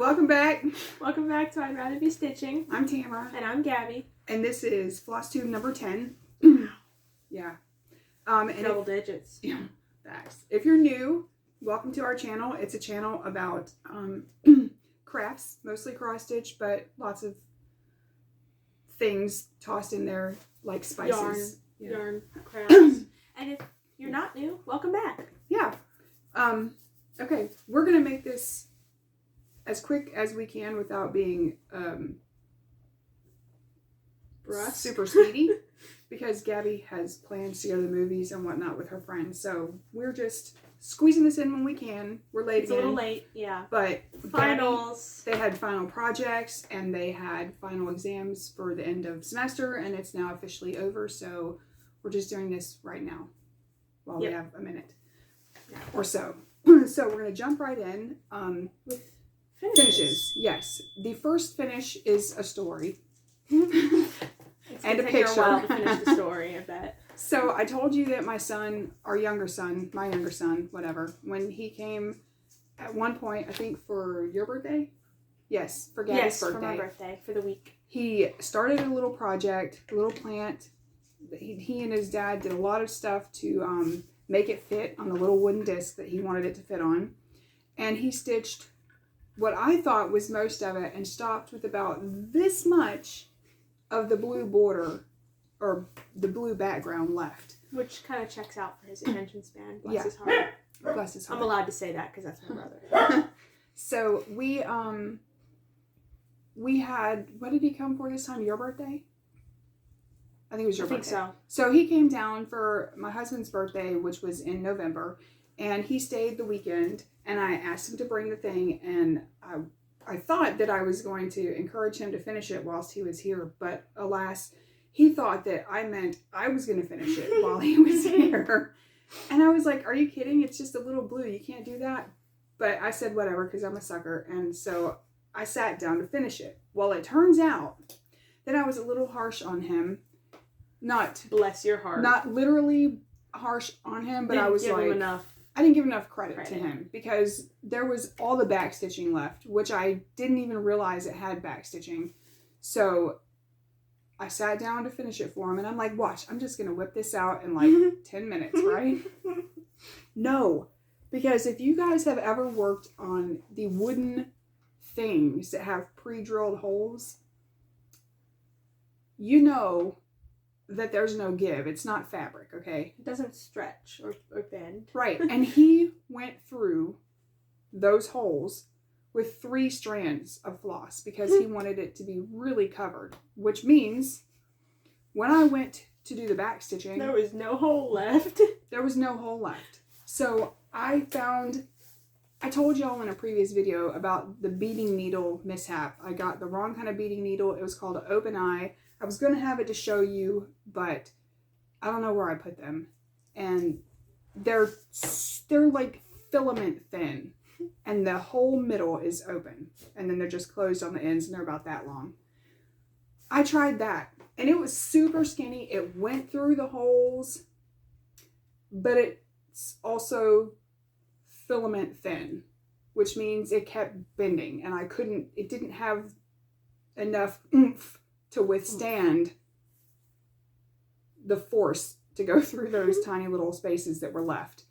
Welcome back. Welcome back to I'd Rather Be Stitching. I'm Tamara. And I'm Gabby. And this is FlossTube number 10. Yeah. And double digits. Yeah, facts. If you're new, welcome to our channel. It's a channel about crafts, mostly cross stitch, but lots of things tossed in there like spices. Yarn crafts. And if you're not new, welcome back. Yeah. Okay, we're gonna make this as quick as we can without being super speedy because Gabby has plans to go to the movies and whatnot with her friends. So we're just squeezing this in when we can. We're late again. It's a little late, yeah. But finals. Gabby, they had final projects and they had final exams for the end of semester, and it's now officially over. So we're just doing this right now while we have a minute or so. So we're going to jump right in. With finishes. Yes. The first finish is a story. And a picture. A while to finish the story, I bet. So I told you that my younger son, whatever, when he came at one point, I think for your birthday? Yes, for Gabby's birthday. Yes, for my birthday, for the week. He started a little project, a little plant. He and his dad did a lot of stuff to make it fit on the little wooden disc that he wanted it to fit on. And he stitched what I thought was most of it and stopped with about this much of the blue border or the blue background left. Which kind of checks out for his attention span. Bless his heart. Bless his heart. I'm allowed to say that because that's my brother. So we had, what did he come for this time? Your birthday? I think it was your birthday. I think so. So he came down for my husband's birthday, which was in November, and he stayed the weekend, and I asked him to bring the thing, and I thought that I was going to encourage him to finish it whilst he was here, but alas, he thought that I meant I was going to finish it while he was here. And I was like, are you kidding? It's just a little blue. You can't do that. But I said whatever because I'm a sucker, and so I sat down to finish it. Well, it turns out that I was a little harsh on him. Not bless your heart. Not literally harsh on him, but I was like, I didn't give enough credit to him because there was all the back stitching left, which I didn't even realize it had back stitching. So I sat down to finish it for him, and I'm like, watch, I'm just gonna whip this out in like 10 minutes, right? No, because if you guys have ever worked on the wooden things that have pre-drilled holes, you know that there's no give. It's not fabric, okay? It doesn't stretch or bend. Right. And he went through those holes with 3 strands of floss because he wanted it to be really covered, which means when I went to do the back stitching, there was no hole left. There was no hole left. So I told y'all in a previous video about the beading needle mishap. I got the wrong kind of beading needle. It was called an open eye. I was going to have it to show you, but I don't know where I put them. And they're like filament thin. And the whole middle is open. And then they're just closed on the ends, and they're about that long. I tried that. And it was super skinny. It went through the holes. But it's also filament thin. Which means it kept bending. And it didn't have enough oomph to withstand the force to go through those tiny little spaces that were left.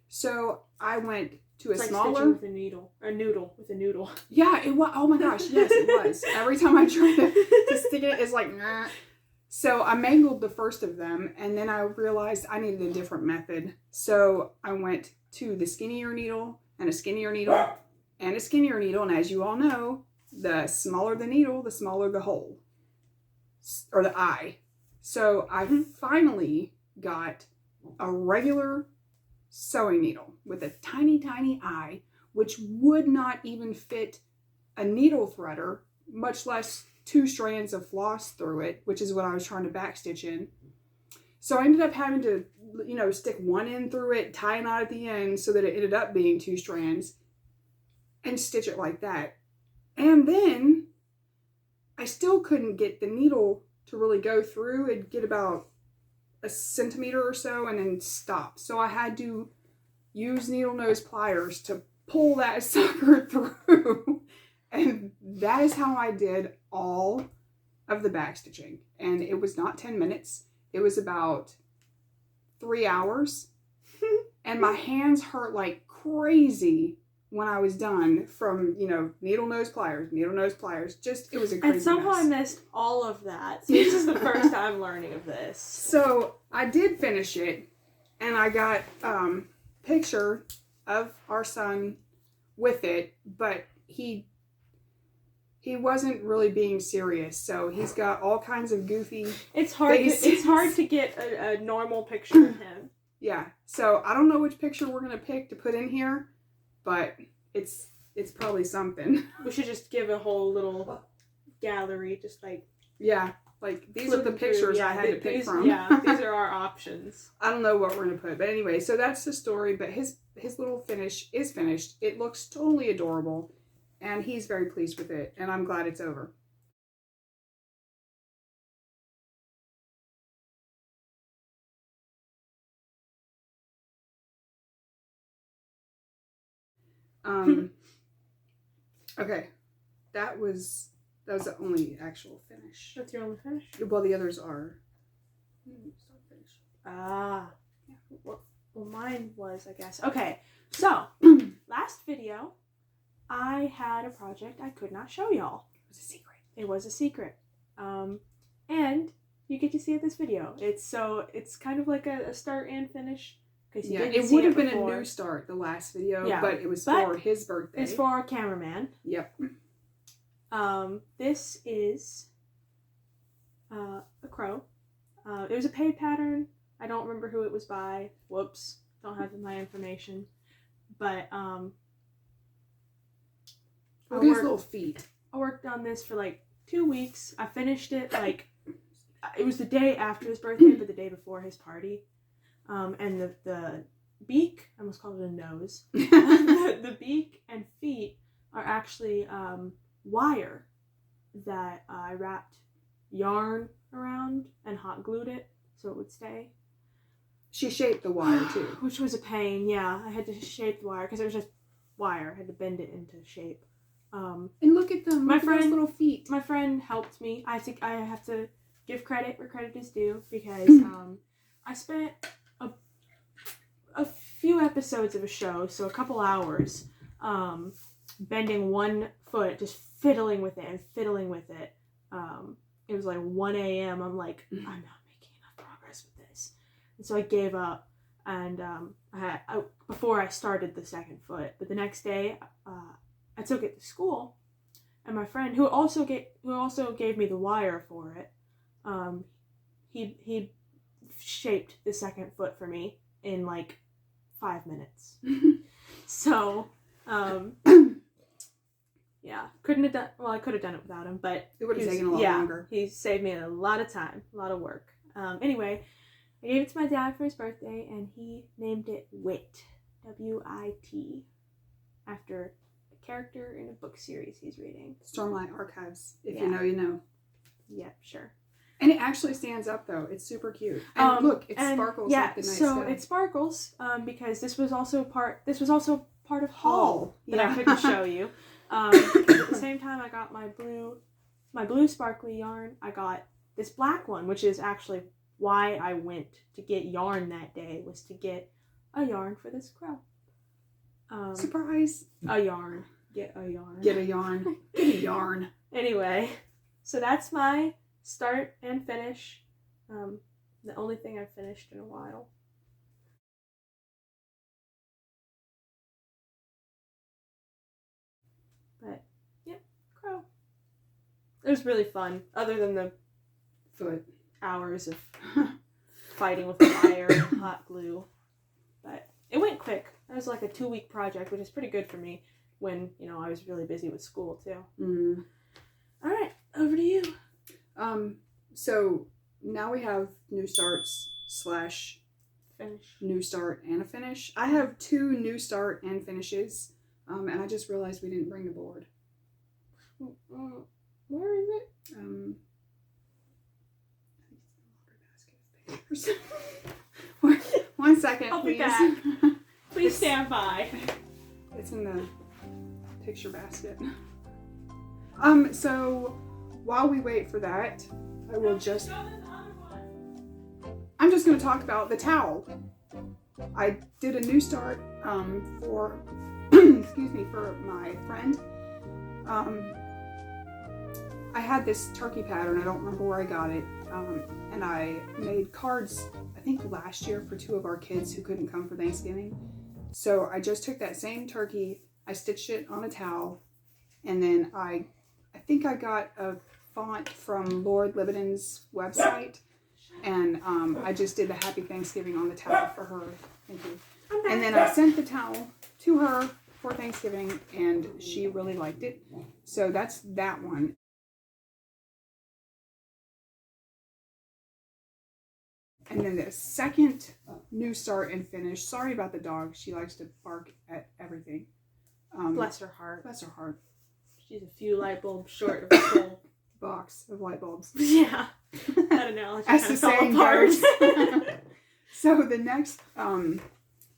So I went to a smaller with a noodle. Yeah, it was. Oh my gosh, yes, it was. Every time I tried to stick it, it's like, nah. So I mangled the first of them, and then I realized I needed a different method. So I went to the skinnier needle, and a skinnier needle, and a skinnier needle, and as you all know, the smaller the needle, the smaller the hole. Or the eye. So I finally got a regular sewing needle with a tiny, tiny eye, which would not even fit a needle threader, much less 2 strands of floss through it, which is what I was trying to backstitch in. So I ended up having to, stick one end through it, tie a knot at the end so that it ended up being 2 strands and stitch it like that. And then I still couldn't get the needle to really go through. It'd get about a centimeter or so and then stop. So I had to use needle nose pliers to pull that sucker through. And that is how I did all of the backstitching. And it was not 10 minutes. It was about 3 hours. And my hands hurt like crazy when I was done from, you know, needle, nose, pliers. Just, it was a crazy And somehow mess. I missed all of that. So this is the first time learning of this. So I did finish it. And I got picture of our son with it. But he wasn't really being serious. So he's got all kinds of goofy It's hard to get a normal picture of him. Yeah, so I don't know which picture we're gonna pick to put in here, but it's probably something. We should just give a whole little gallery, just like these are the pictures I had to pick from. Yeah, these are our options. I don't know what we're gonna put, but anyway, so that's the story. But his little finish is finished. It looks totally adorable, and he's very pleased with it, and I'm glad it's over. Okay, that was the only actual finish. That's your only finish? Well, the others are. Ah. Yeah. Well, mine was, I guess. Okay, so last video, I had a project I could not show y'all. It was a secret. It was a secret. And you get to see it this video. It's kind of like a start and finish. Yeah, it would have been a new start, the last video, but it was for his birthday. It's for our cameraman. Yep. This is a crow. It was a paid pattern. I don't remember who it was by. Whoops. Don't have my information. But look at his little feet. I worked on this for like 2 weeks. I finished it like it was the day after his birthday, but the day before his party. And the beak, I almost called it a nose. The beak and feet are actually wire that I wrapped yarn around and hot glued it so it would stay. She shaped the wire too. Which was a pain, yeah. I had to shape the wire because it was just wire. I had to bend it into shape. And look at them, look at those little feet. My friend helped me. I have to give credit where credit is due because I spent a few episodes of a show, so a couple hours, bending one foot, just fiddling with it. It was like 1 a.m. I'm like, I'm not making enough progress with this. And so I gave up, and before I started the second foot. But the next day, I took it to school, and my friend, who also gave me the wire for it, he shaped the second foot for me in like 5 minutes. So, yeah, couldn't have done. Well, I could have done it without him, but it would have taken a lot longer. He saved me a lot of time, a lot of work. Anyway, I gave it to my dad for his birthday, and he named it WIT, W-I-T, after a character in a book series he's reading. Stormlight Archives. If you know, you know. Yeah, sure. And it actually stands up though. It's super cute. And look, it sparkles like the night so sky. it sparkles because this was also part of haul that I couldn't show you. At the same time I got my blue sparkly yarn. I got this black one, which is actually why I went to get yarn that day, was to get a yarn for this crow. Surprise. A yarn. Get a yarn. Get a yarn. Get a yarn. Anyway, so that's my start and finish. The only thing I've finished in a while. But, yep, crow. It was really fun, other than the foot hours of fighting with wire and hot glue. But it went quick. It was like a 2-week project, which is pretty good for me when, I was really busy with school too. Mm. All right, over to you. So now we have new starts / finish. New start and a finish. I have 2 new start and finishes. And I just realized we didn't bring the board. Where is it? I think it's in the laundry basket. 1 second, I'll please. be back. Please stand by. It's in the picture basket. So while we wait for that, I'm just going to talk about the towel. I did a new start for excuse me, for my friend. I had this turkey pattern. I don't remember where I got it. And I made cards, I think last year, for 2 of our kids who couldn't come for Thanksgiving. So I just took that same turkey, I stitched it on a towel, and then I think I got a font from Lord Lebanon's website, and I just did the Happy Thanksgiving on the towel for her. Thank you. And then I sent the towel to her for Thanksgiving, and she really liked it. So that's that one. And then the second new start and finish. Sorry about the dog. She likes to bark at everything. Bless her heart. Bless her heart. She's a few light bulbs short of a full box of light bulbs. Yeah. That analogy As kind the of fell saying apart. goes. So the next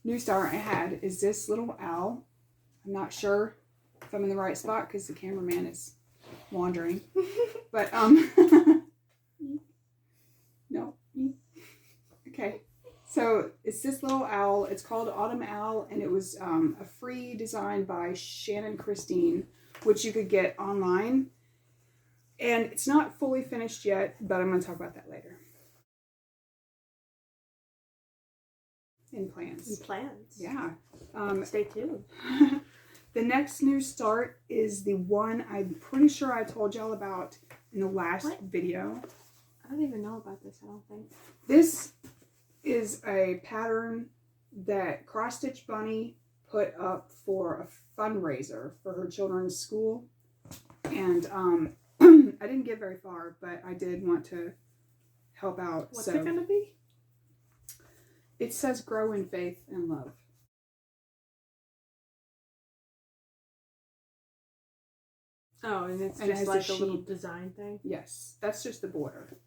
new start I had is this little owl. I'm not sure if I'm in the right spot because the cameraman is wandering. But no. Okay. So it's this little owl. It's called Autumn Owl, and it was a free design by Shannon Christine, which you could get online. And it's not fully finished yet, but I'm going to talk about that later. In plans. In plans. Yeah. Stay tuned. The next new start is the one I'm pretty sure I told y'all about in the last video. I don't even know about this, I don't think. This is a pattern that Cross Stitch Bunny put up for a fundraiser for her children's school. And I didn't get very far, but I did want to help out. What's it going to be? It says grow in faith and love. Oh, and it's just like a little design thing? Yes, that's just the border.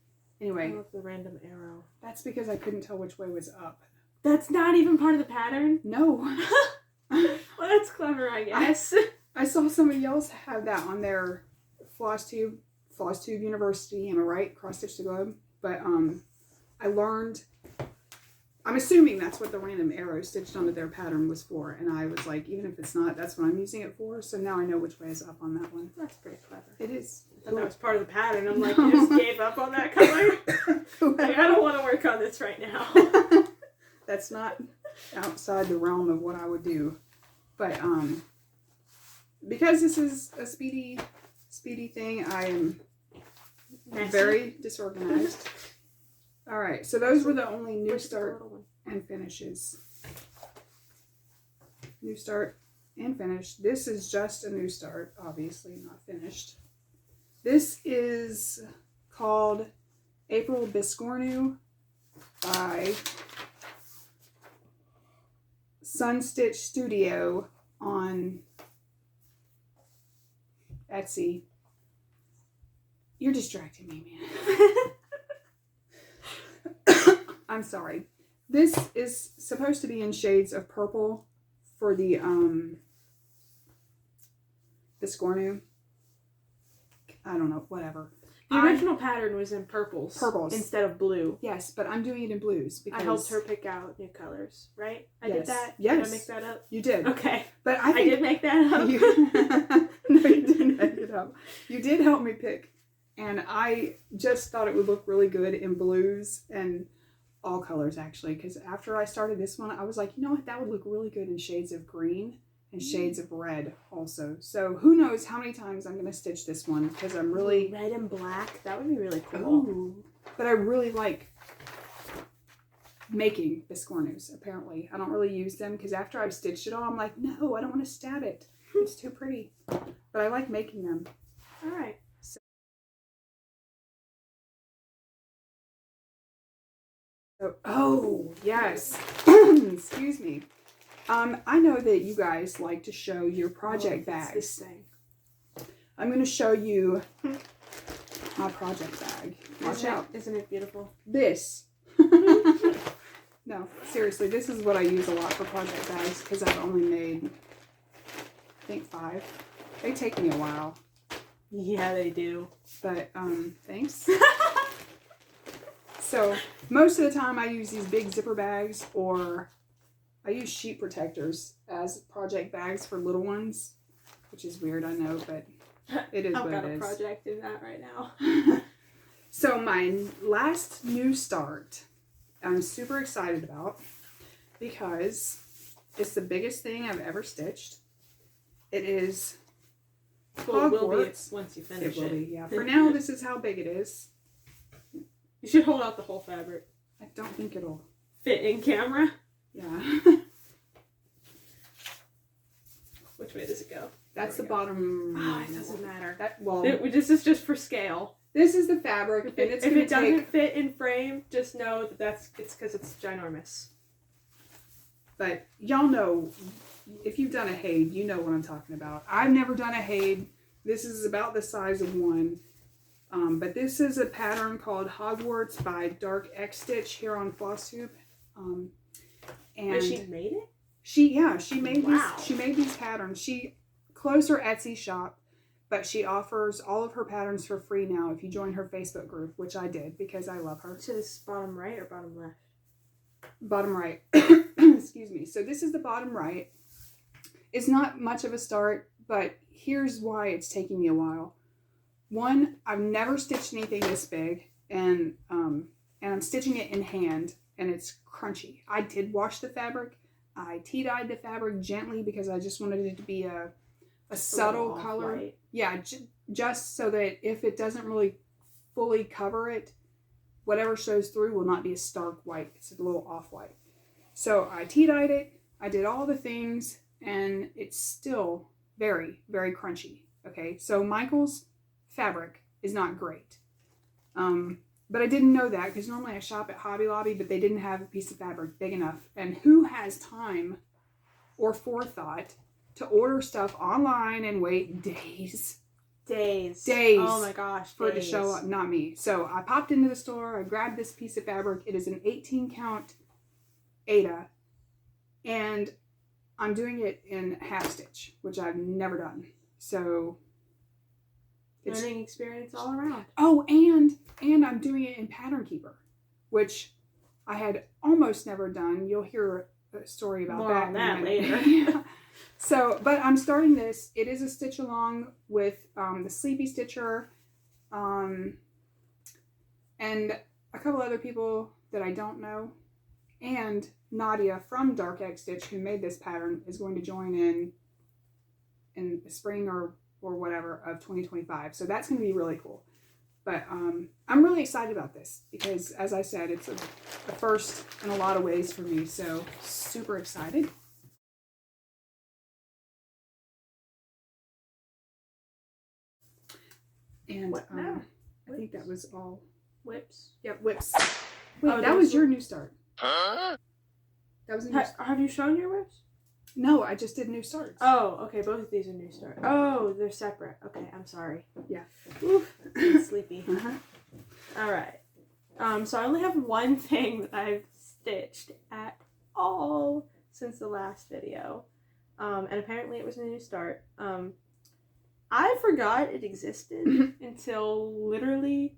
Anyway. I love the random arrow. That's because I couldn't tell which way was up. That's not even part of the pattern? No. Well, that's clever, I guess. I saw somebody else have that on their FlossTube University, am I right? Cross Stitch the Globe. But I learned, I'm assuming that's what the random arrow stitched onto their pattern was for. And I was like, even if it's not, that's what I'm using it for. So now I know which way is up on that one. That's pretty clever. It is. I thought that was part of the pattern. I'm like, you just gave up on that color? Like, I don't want to work on this right now. That's not outside the realm of what I would do. But because this is a speedy thing, I am very disorganized. All right, so those were the only new start and finishes. New start and finish. This is just a new start, obviously not finished. This is called April Biscornu by Sun Stitch Studio on Etsy. You're distracting me, man. I'm sorry. This is supposed to be in shades of purple for the Biscornu. I don't know, whatever. The original pattern was in purples instead of blue. Yes, but I'm doing it in blues because I helped her pick out new colors, right? I did that? Yes. Did I make that up? You did. Okay. But I did make that up. No, you didn't make it up. You did help me pick. And I just thought it would look really good in blues and all colors, actually. Because after I started this one, I was like, you know what? That would look really good in shades of green and shades of red also. So who knows how many times I'm going to stitch this one. Because I'm really... Red and black? That would be really cool. Ooh. But I really like making Biscornus, apparently. I don't really use them because after I've stitched it all, I'm like, no, I don't want to stab it. It's too pretty. But I like making them. All right. So, oh, yes. Excuse me. I know that you guys like to show your project bags. This thing. I'm going to show you my project bag. Watch out. Isn't it beautiful? This. No, seriously, this is what I use a lot for project bags because I've only made, I think, 5. They take me a while. Yeah, they do. But, thanks. So, most of the time I use these big zipper bags, or I use sheet protectors as project bags for little ones, which is weird, I know, but it is what it is. I've got a project in that right now. So, my last new start, I'm super excited about because it's the biggest thing I've ever stitched. It is Well, it will be Hogwarts. once you finish it. Will be, yeah. For now, this is how big it is. You should hold out the whole fabric. I don't think it'll fit in camera. Yeah. Which way does it go? That's the bottom. Oh, it doesn't matter. This is just for scale. This is the fabric. If it doesn't fit in frame, just know that it's because it's ginormous. But y'all know, if you've done a Haid, you know what I'm talking about. I've never done a Haid. This is about the size of one. But this is a pattern called Hogwarts by Dark X Stitch here on FlossTube. And she made it? She made wow. She made these patterns. She closed her Etsy shop, but she offers all of her patterns for free now if you join her Facebook group, which I did because I love her. So this is bottom right or bottom left? Bottom right. Excuse me. So this is the bottom right. It's not much of a start, but here's why it's taking me a while. One, I've never stitched anything this big, and I'm stitching it in hand, and it's crunchy. I did wash the fabric. I tea-dyed the fabric gently because I just wanted it to be a subtle color. White. Yeah, just so that if it doesn't really fully cover it, whatever shows through will not be a stark white. It's a little off-white. So I tea-dyed it. I did all the things, and it's still very, very crunchy. Okay, so Michael's fabric is not great. But I didn't know that because normally I shop at Hobby Lobby, but they didn't have a piece of fabric big enough. And who has time or forethought to order stuff online and wait days? Days. Oh my gosh. For it to show up. Not me. So I popped into the store. I grabbed this piece of fabric. It is an 18 count Aida. And I'm doing it in half stitch, which I've never done. So it's learning experience all around. Oh, and I'm doing it in Pattern Keeper, which I had almost never done. You'll hear a story about more that on that later. later. Yeah. So, but I'm starting this. It is a stitch along with the Sleepy Stitcher, and a couple other people that I don't know, and Nadia from Dark X Stitch, who made this pattern, is going to join in the spring or whatever of 2025. So that's going to be really cool. But I'm really excited about this because, as I said, it's a first in a lot of ways for me. So super excited. And what now? I think that was all. Whips? Yep, whips. Wait, that was your new start. Huh? That was a new start. Have you shown your whips? No, I just did new starts. Oh, okay. Both of these are new starts. Oh, they're separate. Okay, I'm sorry. Yeah. Oof, I'm sleepy. Uh-huh. All right. So I only have one thing that I've stitched at all since the last video. And apparently it was a new start. I forgot it existed until literally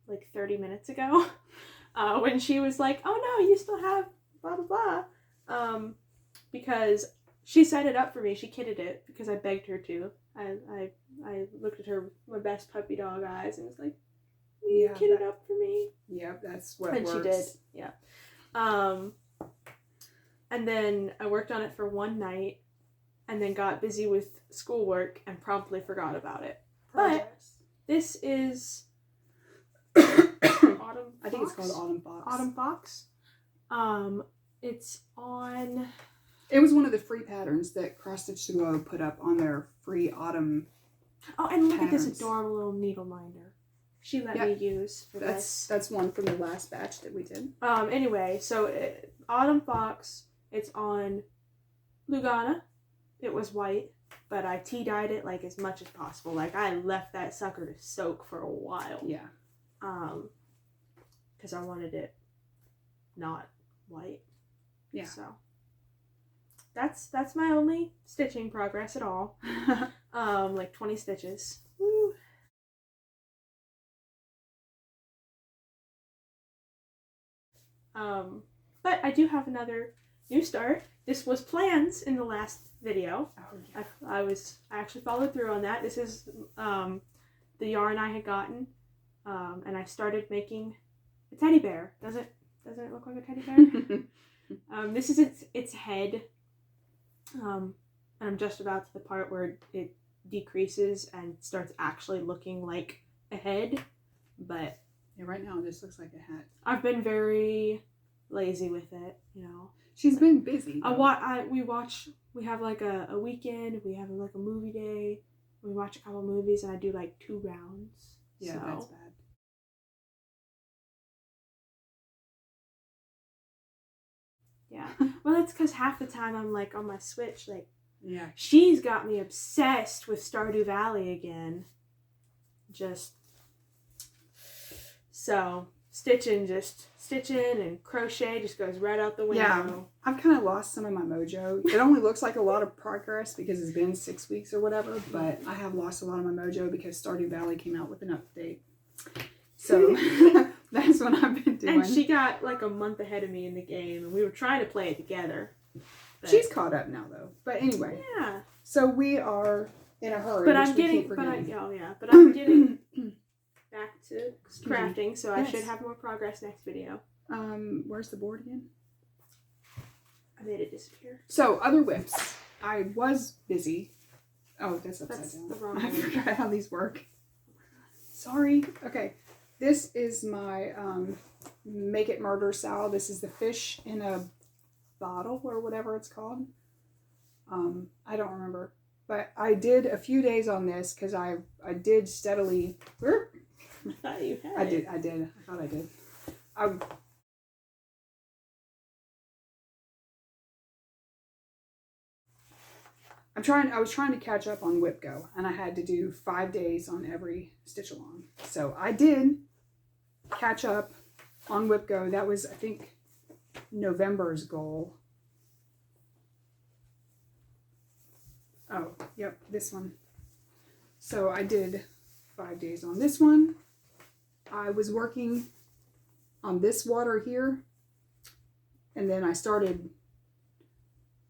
like 30 minutes ago. When she was like, oh no, you still have blah, blah, blah. Because she set it up for me. She kitted it because I begged her to. I looked at her, my best puppy dog eyes, and was like, will you kit it up for me? Yeah, that's what and works. She did. Yeah. And then I worked on it for one night and then got busy with schoolwork and promptly forgot about it. Projects. But this is Autumn I think it's called Autumn Fox. Autumn Fox. It's on... It was one of the free patterns that Cross Stitch to Go put up on their free autumn. Oh, and look patterns. at this adorable little needle minder. She let me use for this. That's one from the last batch that we did. Anyway, so Autumn Fox, it's on Lugana. It was white, but I tea-dyed it like as much as possible. Like I left that sucker to soak for a while. Yeah. Because I wanted it not white. Yeah. So that's my only stitching progress at all. Like 20 stitches. Woo. But I do have another new start. This was plans in the last video. Oh, yeah. I actually followed through on that. This is the yarn I had gotten, and I started making a teddy bear. Doesn't it look like a teddy bear? This is its head, and I'm just about to the part where it decreases and starts actually looking like a head. But yeah, right now it just looks like a hat. I've been very lazy with it, you know. She's been busy. We have like a weekend, we have like a movie day, we watch a couple movies, and I do like 2 rounds. Yeah, so. that's bad. Yeah. Well, that's because half the time I'm like on my Switch, like, yeah, she's got me obsessed with Stardew Valley again. So stitching and crochet just goes right out the window. Yeah, I've kind of lost some of my mojo. It only looks like a lot of progress because it's been 6 weeks or whatever, but I have lost a lot of my mojo because Stardew Valley came out with an update. So that's what I've been doing. And she got like a month ahead of me in the game, and we were trying to play it together. She's caught up now, though. But anyway. Yeah. So we are in a hurry. But I'm getting back to crafting, so I should have more progress next video. Where's the board again? I made it disappear. So, other whips. I was busy. Oh, that's upside down. The wrong I one. forgot how these work. Sorry. Okay. This is my Make It Murder Sal. This is the fish in a bottle or whatever it's called. I don't remember. But I did a few days on this because I did steadily... I thought you had I did. I thought I did. I was trying to catch up on WIPGO, and I had to do 5 days on every stitch along. So I did catch up on WIPGO. That was, I think, November's goal. Oh, yep, this one. So I did 5 days on this one. I was working on this water here, and then I started,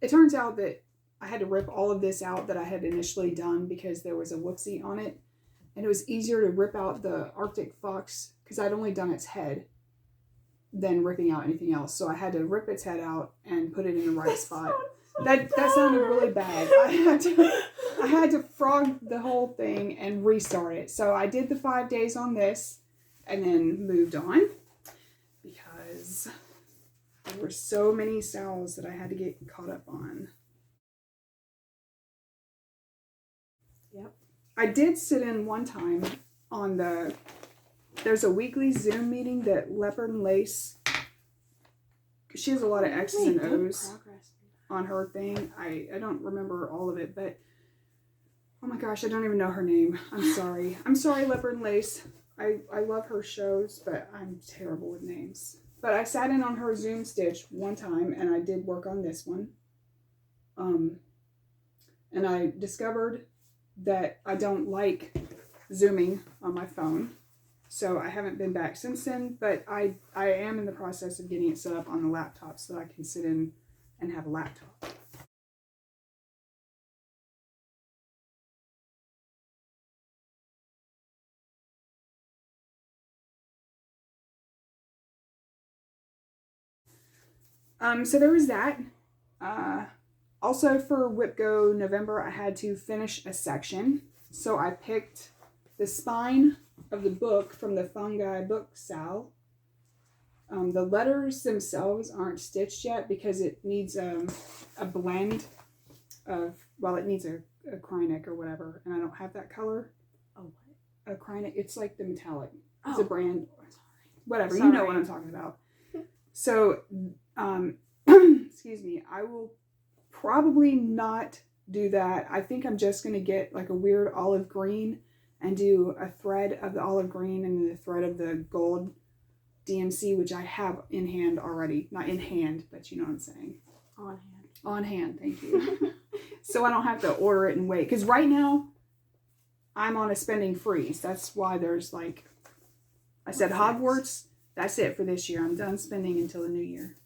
it turns out that I had to rip all of this out that I had initially done because there was a whoopsie on it, and it was easier to rip out the Arctic fox because I'd only done its head than ripping out anything else. So I had to rip its head out and put it in the right spot. That sounded really bad. I had to frog the whole thing and restart it. So I did the 5 days on this and then moved on because there were so many sows that I had to get caught up on. Yep. I did sit in one time on there's a weekly Zoom meeting that Leopard and Lace, she has a lot of X's and O's on her thing. I don't remember all of it, but oh my gosh, I don't even know her name. I'm sorry. I'm sorry, Leopard and Lace. I love her shows, but I'm terrible with names. But I sat in on her Zoom stitch one time, and I did work on this one. And I discovered that I don't like Zooming on my phone. So I haven't been back since then, but I am in the process of getting it set up on the laptop so that I can sit in and have a laptop. So there was that. Also for WIPGO November, I had to finish a section. So I picked the spine of the book from the Fungi book Sal. The letters themselves aren't stitched yet because it needs a blend of, well, it needs a Krynic or whatever, and I don't have that color. Oh, what? A Krynic, it's like the metallic. It's a brand. Whatever, Sorry. You know what I'm talking about. So, excuse me, I will probably not do that. I think I'm just going to get like a weird olive green and do a thread of the olive green and then the thread of the gold DMC, which I have in hand already. Not in hand, but you know what I'm saying. On hand. On hand, thank you. So I don't have to order it and wait. Because right now, I'm on a spending freeze. That's why there's like, I said Hogwarts, that's it for this year. I'm done spending until the new year.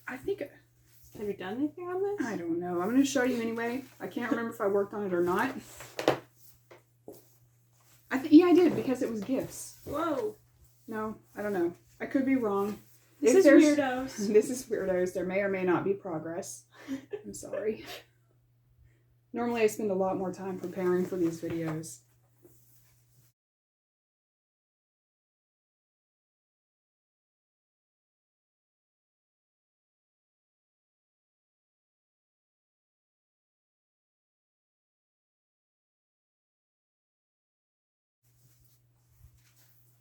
I think... Have you done anything on this? I don't know. I'm going to show you anyway. I can't remember if I worked on it or not. Yeah, I did, because it was gifts. Whoa. No, I don't know. I could be wrong. This is weirdos. This is weirdos. There may or may not be progress. I'm sorry. Normally I spend a lot more time preparing for these videos.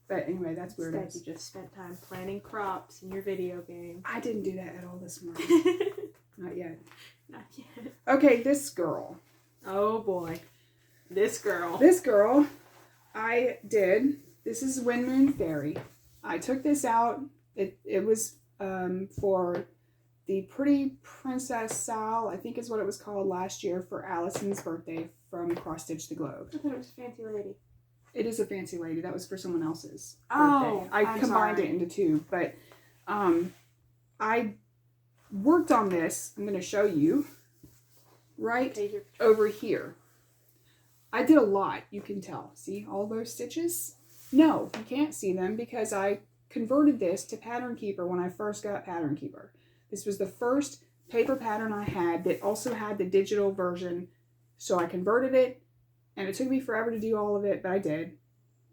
But anyway, that's weird. Instead, you just spent time planning crops in your video game. I didn't do that at all this morning. Not yet. Not yet. Okay, this girl. Oh boy. This girl. This girl, I did. This is Wind Moon Fairy. I took this out. It was for the Pretty Princess Sal, I think is what it was called last year, for Allison's birthday from Cross Stitch the Globe. I thought it was a fancy lady. It is a fancy lady. That was for someone else's birthday. I combined it into two, but I worked on this. I'm going to show you right over here. I did a lot, you can tell. See all those stitches? No, you can't see them because I converted this to Pattern Keeper when I first got Pattern Keeper. This was the first paper pattern I had that also had the digital version, so I converted it. And it took me forever to do all of it, but I did.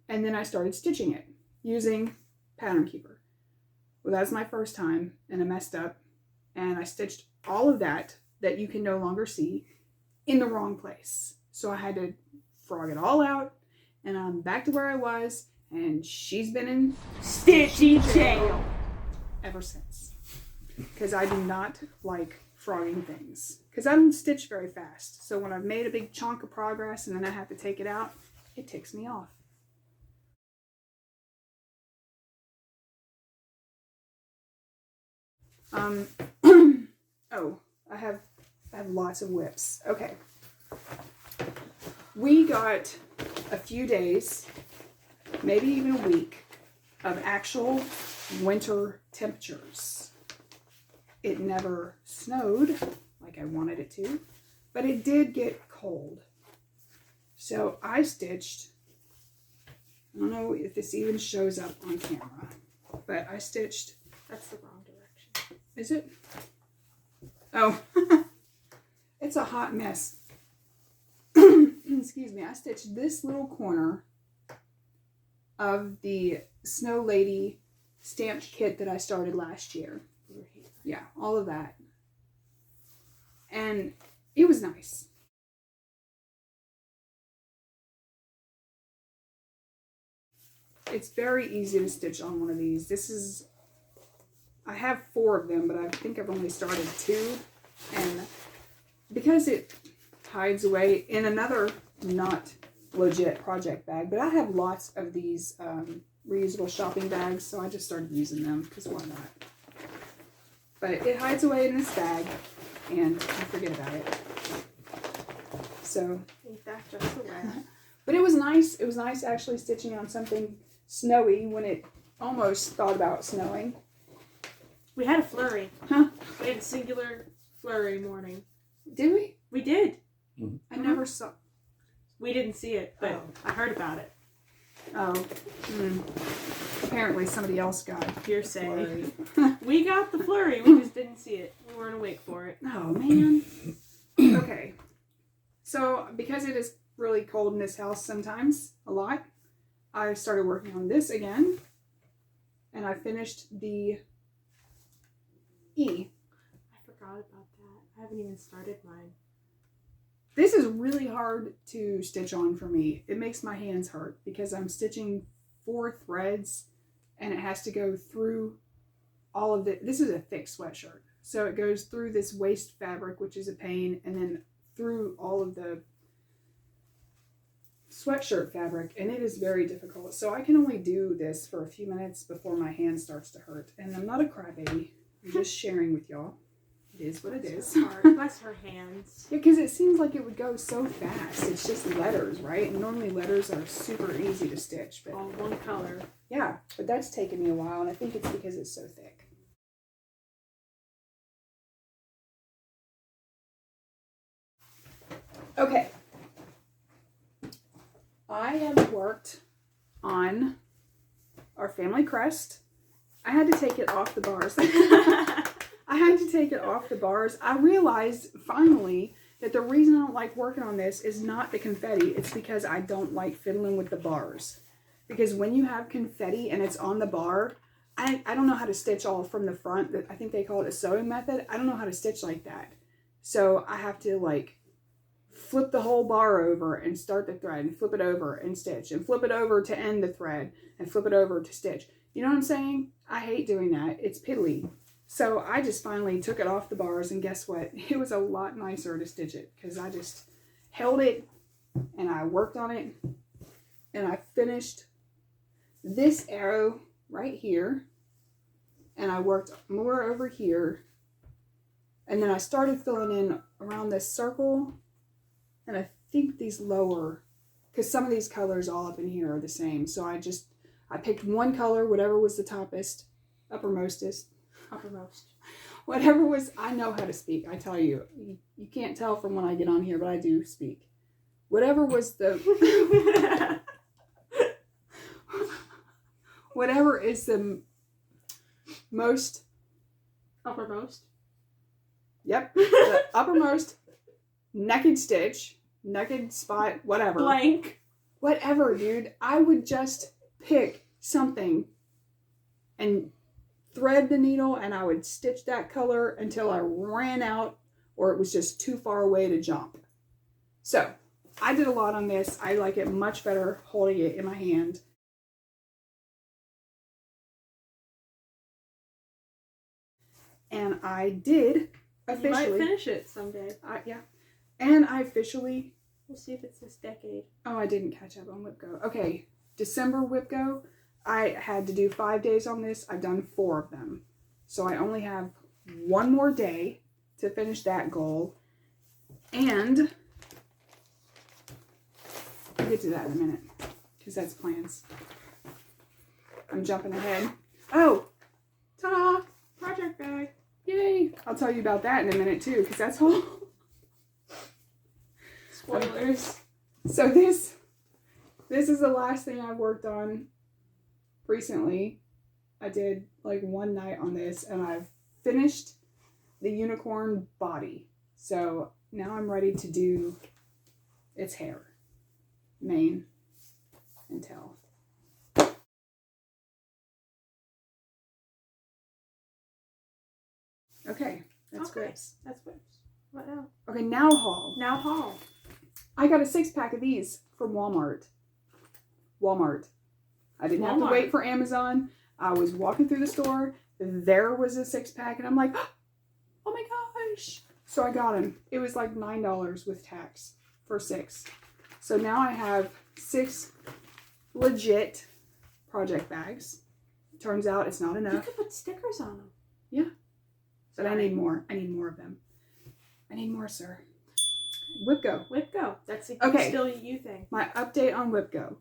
And then I started stitching it using Pattern Keeper. Well, that was my first time, and I messed up. And I stitched all of that you can no longer see in the wrong place. So I had to frog it all out, and I'm back to where I was, and she's been in stitchy jail ever since. Because I do not like frogging things. Because I don't stitch very fast. So when I've made a big chunk of progress and then I have to take it out, it ticks me off. Oh, I have lots of whips. Okay. We got a few days, maybe even a week, of actual winter temperatures. It never snowed like I wanted it to, but it did get cold. So I stitched, I don't know if this even shows up on camera, but I stitched. That's the wrong direction. Is it? Oh, it's a hot mess. Excuse me. I stitched this little corner of the Snow Lady stamped kit that I started last year. Yeah, all of that. And it was nice. It's very easy to stitch on one of these. This is, I have 4 of them, but I think I've only started 2. And because it hides away in another not legit project bag, but I have lots of these reusable shopping bags, so I just started using them because why not? But it hides away in this bag, and I forget about it. So, That just away. but it was nice. It was nice actually stitching on something snowy when it almost thought about snowing. We had a flurry. Huh? We had a singular flurry morning. Did we? We did. Mm-hmm. I never saw. We didn't see it, but Oh. I heard about it. Oh. Apparently somebody else got Hearsay. flurry. We got the flurry. We just didn't see it. We weren't awake for it. Oh, man. Okay. So, because it is really cold in this house sometimes, a lot, I started working on this again. And I finished the E. I forgot about that. I haven't even started mine. This is really hard to stitch on for me. It makes my hands hurt because I'm stitching 4 threads and it has to go through all of the, this is a thick sweatshirt. So it goes through this waist fabric, which is a pain, and then through all of the sweatshirt fabric, and it is very difficult. So I can only do this for a few minutes before my hand starts to hurt. And I'm not a crybaby, I'm just sharing with y'all. It is what it is. Bless her hands. Yeah, because it seems like it would go so fast. It's just letters, right? And normally letters are super easy to stitch. But all one color. Yeah, but that's taken me a while, and I think it's because it's so thick. Okay. I have worked on our family crest. I had to take it off the bars. I had to take it off the bars. I realized finally that the reason I don't like working on this is not the confetti. It's because I don't like fiddling with the bars. Because when you have confetti and it's on the bar, I don't know how to stitch all from the front. I think they call it a sewing method. I don't know how to stitch like that. So I have to like flip the whole bar over and start the thread and flip it over and stitch and flip it over to end the thread and flip it over to stitch. You know what I'm saying? I hate doing that. It's piddly. So I just finally took it off the bars, and guess what? It was a lot nicer to stitch it because I just held it and I worked on it and I finished this arrow right here and I worked more over here, and then I started filling in around this circle, and I think these lower, because some of these colors all up in here are the same, so I picked one color, whatever was the uppermost. Whatever was, I know how to speak, I tell you. You can't tell from when I get on here, but I do speak. Whatever was the, whatever is the most. Uppermost? Yep, the uppermost naked stitch, naked spot, whatever. Blank. Whatever, dude. I would just pick something and thread the needle, and I would stitch that color until I ran out or it was just too far away to jump. So I did a lot on this. I like it much better holding it in my hand. And I did officially. You might finish it someday. Yeah. And I officially. We'll see if it's this decade. Oh, I didn't catch up on WIPGO. Okay, December WIPGO. I had to do 5 days on this. I've done 4 of them. So I only have one more day to finish that goal. And I'll get to that in a minute because that's plans. I'm jumping ahead. Oh, ta-da! Project bag. Yay! I'll tell you about that in a minute too because that's whole. Spoilers. So this is the last thing I've worked on recently. I did like one night on this and I've finished the unicorn body. So now I'm ready to do its hair, mane, and tail. Okay, that's grips. That's grips. What now? Okay, now haul. Now haul. I got a 6-pack of these from Walmart. I didn't have to wait for Amazon. I was walking through the store. There was a 6-pack, and I'm like, oh my gosh. So I got them. It was like $9 with tax for 6. So now I have 6 legit project bags. Turns out it's not enough. You could put stickers on them. Yeah. But I need more. I need more of them. I need more, sir. WIPGO. WIPGO. That's a okay. Still you thing. My update on WIPGO.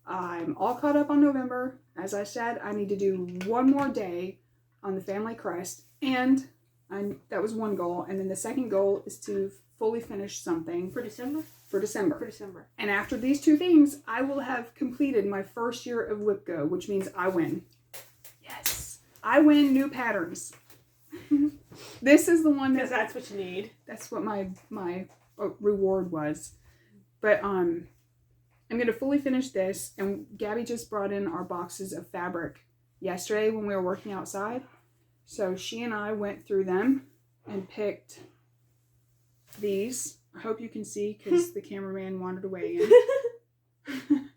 I'm all caught up on November. As I said, I need to do one more day on the family crest. And that was one goal. And then the second goal is to fully finish something. For December? For December. For December. And after these 2 things, I will have completed my first year of WIPGO, which means I win. Yes. I win new patterns. This is the one because that's what you need. That's what my reward was. But I'm going to fully finish this, and Gabby just brought in our boxes of fabric yesterday when we were working outside. So she and I went through them and picked these. I hope you can see because the cameraman wandered away again.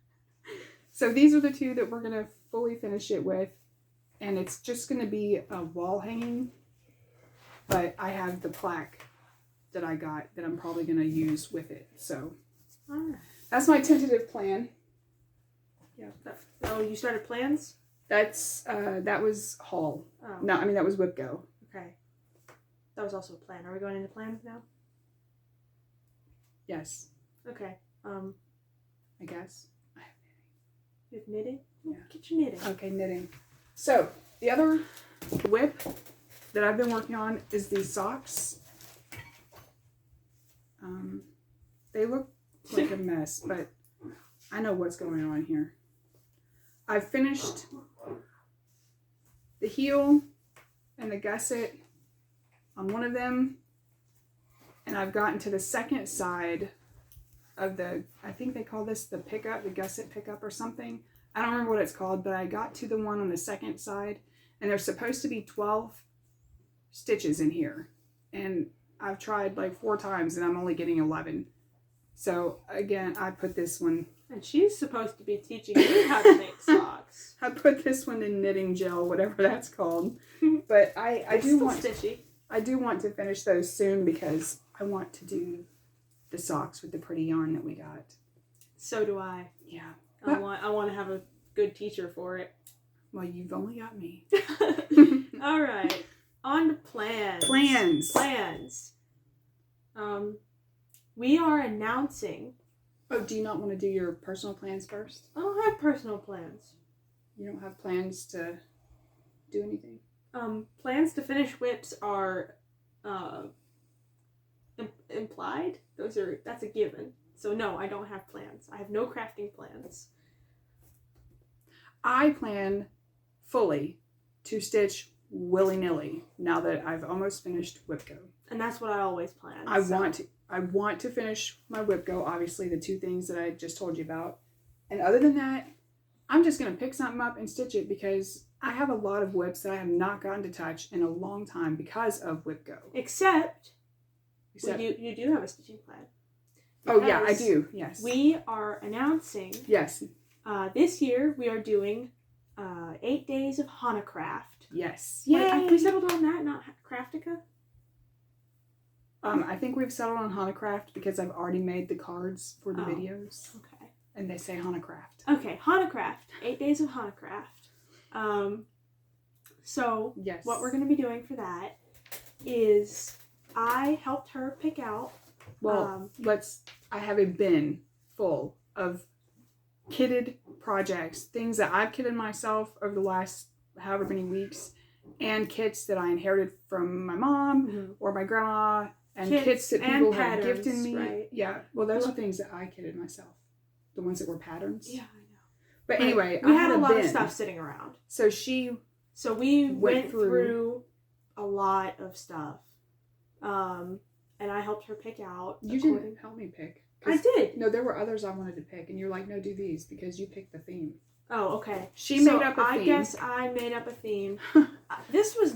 So these are the 2 that we're going to fully finish it with, and it's just going to be a wall hanging. But I have the plaque that I got that I'm probably going to use with it. So that's my tentative plan. Yeah. Oh, you started plans? That was haul. Oh. No, I mean that was WIPGO. Okay. That was also a plan. Are we going into plans now? Yes. Okay. I guess. You have knitting? Yeah. Get your knitting. Okay, knitting. So, the other whip that I've been working on is these socks. They look like a mess, but I know what's going on here. I've finished the heel and the gusset on one of them, and I've gotten to the second side of the, I think they call this the pickup, the gusset pickup or something. I don't remember what it's called, but I got to the one on the second side, and there's supposed to be 12 stitches in here, and I've tried like 4 times and I'm only getting 11. So again, I put this one. And she's supposed to be teaching you how to make socks. I put this one in knitting gel, whatever that's called. But I do want stitchy. I do want to finish those soon because I want to do the socks with the pretty yarn that we got. So do I. Yeah. I want to have a good teacher for it. Well, you've only got me. All right. On to plans. Plans. We are announcing. Oh, do you not want to do your personal plans first? I don't have personal plans. You don't have plans to do anything? Plans to finish whips are implied. That's a given. So no, I don't have plans. I have no crafting plans. I plan fully to stitch willy-nilly now that I've almost finished WIPGO. And that's what I always plan. I want to finish my WIPGO, obviously the 2 things that I just told you about. And other than that, I'm just going to pick something up and stitch it because I have a lot of whips that I have not gotten to touch in a long time because of WIPGO. Except you do have a stitching plan. Oh yeah, I do, yes. We are announcing... Yes. This year we are doing 8 days of Hanacraft. Yes. Yay! Have we settled on that, not Craftica? I think we've settled on Hanacraft because I've already made the cards for the videos. Okay. And they say Hanacraft. Okay, Hanacraft. 8 days of Hanacraft. So yes. What we're going to be doing for that is I helped her pick out. Well, I have a bin full of kitted projects, things that I've kitted myself over the last however many weeks, and kits that I inherited from my mom or my grandma, and kits that people have gifted me. Right? Yeah, well, those are things that I kitted myself. The ones that were patterns. Yeah, I know. But anyway, we had a lot of stuff sitting around. So we went through a lot of stuff. And I helped her pick out. You didn't help me pick. I did. No, there were others I wanted to pick, and you're like, no, do these because you picked the theme. Oh, okay. She made up a theme. I guess I made up a theme. This was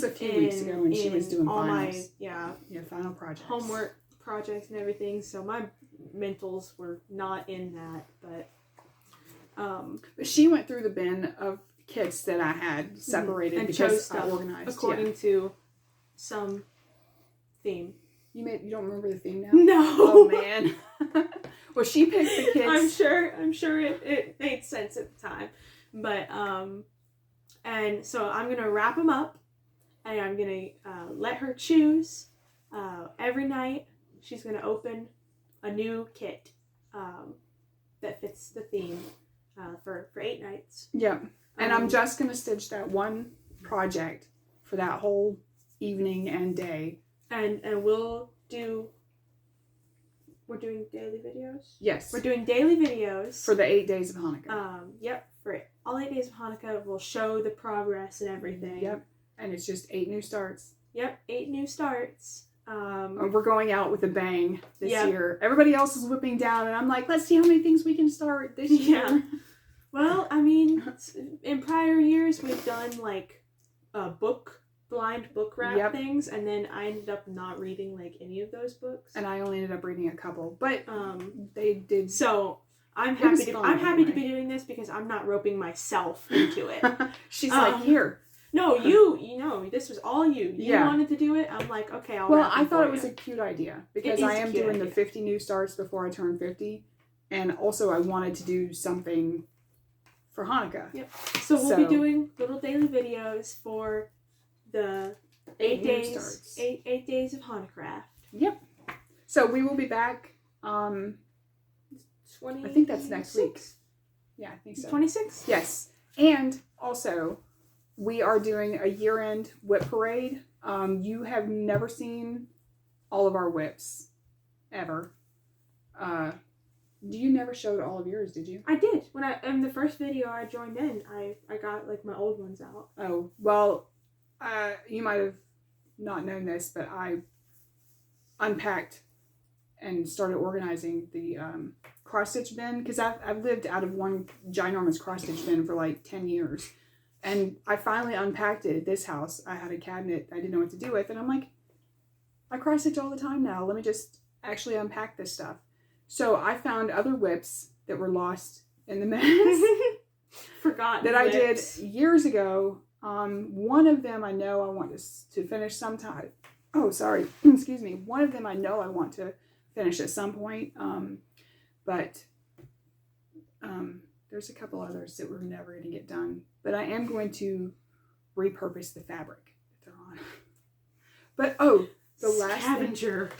a few weeks ago when she was doing all finals. my final projects, homework projects and everything. So my mentals were not in that, but she went through the bin of kits that I had separated and because chose stuff I organized according to some theme. You don't remember the theme now? No. Oh man. Well, she picked the kits. I'm sure it made sense at the time, but and so I'm gonna wrap them up, and I'm gonna let her choose. Every night she's gonna open a new kit that fits the theme for 8 nights. Yeah, and I'm just gonna stitch that one project for that whole evening and day. And we're doing daily videos? Yes. We're doing daily videos. For the 8 days of Hanukkah. Yep, for all 8 days of Hanukkah, we'll show the progress and everything. Yep, and it's just 8 new starts. Yep, 8 new starts. We're going out with a bang this year. Everybody else is whipping down, and I'm like, let's see how many things we can start this year. Yeah. Well, I mean, in prior years, we've done, like, blind book wrap things, and then I ended up not reading like any of those books, and I only ended up reading a couple, but they did. So I'm happy to be doing this because I'm not roping myself into it. She's like, here. No, you know, this was all you. You wanted to do it. I'm like, okay, Well, I thought it was a cute idea because I am doing the 50 new starts before I turn 50, and also I wanted to do something for Hanukkah. Yep. So we'll be doing little daily videos for the 8 new 8 days, starts. 8 days of Hanukkah. Yep. So we will be back. 20. I think that's next week. Yeah, I think so. 26? Yes. And also, we are doing a year-end whip parade. You have never seen all of our whips, ever. You never showed all of yours, did you? I did. In the first video I joined in, I got like my old ones out. Oh, well, you might have not known this, but I unpacked and started organizing the cross-stitch bin, because I've lived out of one ginormous cross-stitch bin for like 10 years. And I finally unpacked it at this house. I had a cabinet I didn't know what to do with, and I'm like, I cross-stitch all the time now. Let me just actually unpack this stuff. So I found other whips that were lost in the mess. Forgotten that I did whips. years ago. One of them I know I want to finish sometime. Oh, sorry. Excuse me. One of them I know I want to finish at some point. But there's a couple others that we're never going to get done. But I am going to repurpose the fabric that they're on. But the last Scavenger.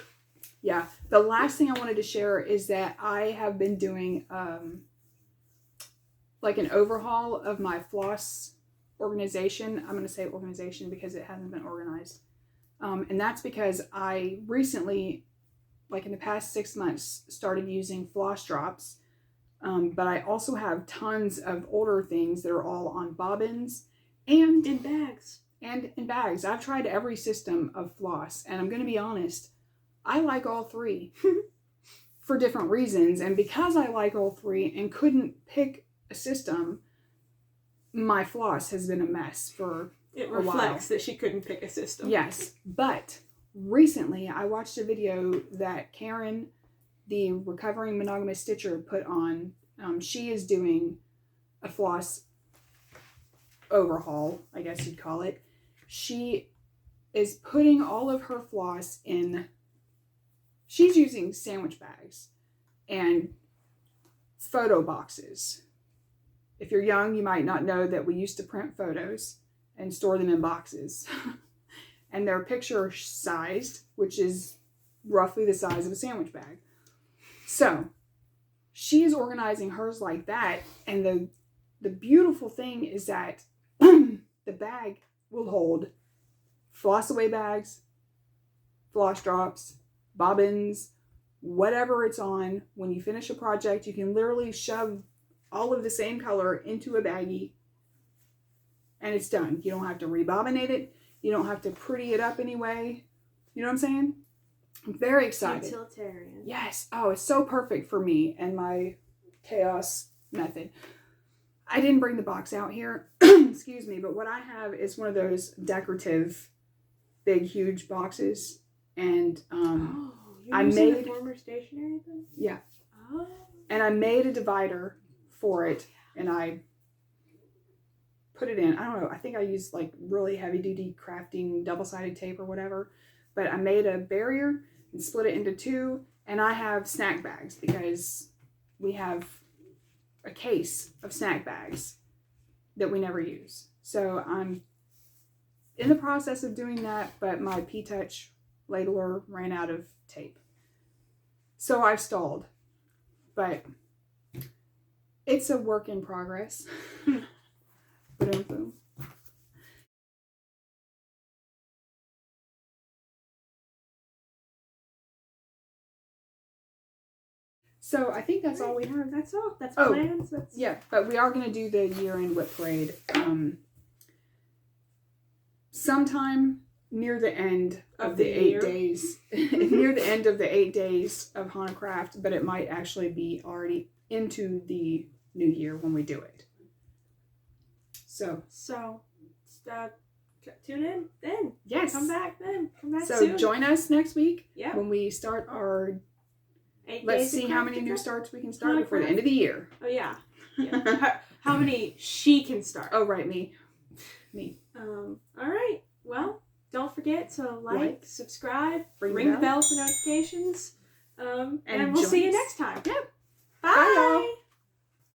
the last thing I wanted to share is that I have been doing like an overhaul of my floss organization. I'm going to say organization because it hasn't been organized. And that's because I recently, like in the past 6 months, started using floss drops. But I also have tons of older things that are all on bobbins and In bags. And in bags. I've tried every system of floss, and I'm going to be honest, I like all three for different reasons. And because I like all three and couldn't pick a system, my floss has been a mess for It a while. reflects that she couldn't pick a system. Yes, but recently I watched a video that Karen, the recovering monogamous stitcher, put on. She is doing a floss overhaul, I guess you'd call it. She is putting all of her floss in, she's using sandwich bags and photo boxes. If you're young, you might not know that we used to print photos and store them in boxes. And they're picture sized, which is roughly the size of a sandwich bag. So she is organizing hers like that. And the beautiful thing is that the bag will hold floss away bags, floss drops, bobbins, whatever it's on. When you finish a project, you can literally shove all of the same color into a baggie and it's done. You don't have to rebobinate it. You don't have to pretty it up anyway. You know what I'm saying? I'm very excited. Utilitarian. Yes. Oh, it's so perfect for me and my chaos method. I didn't bring the box out here. Excuse me. But what I have is one of those decorative, big, huge boxes. And You're using the former stationery thing? Yeah. Oh. And I made a divider for it. And I put it in. I don't know. I think I used like really heavy duty crafting double-sided tape or whatever. But I made a barrier and split it into two. And I have snack bags because we have a case of snack bags that we never use. So I'm in the process of doing that, but my P-Touch ladler ran out of tape. So I've stalled. But it's a work in progress. Boom, boom. So I think that's all we have. That's all. That's Oh, plans. Yeah, but we are going to do the year-end whip parade sometime near the end of the 8 days. Near the end of the 8 days of Hanukkah, but it might actually be already into the new year when we do it. So tune in then. Yes. Come back then. Come back so soon. join us next week Yeah. when we start our. 8 Let's days see of how many Hanukkah? new starts we can start before the end of the year. Oh yeah. How many she can start? Oh right, me. All right. Well, don't forget to like, subscribe, ring the the bell for notifications. And we'll join see you us. next time. Yep. Bye. Bye, y'all.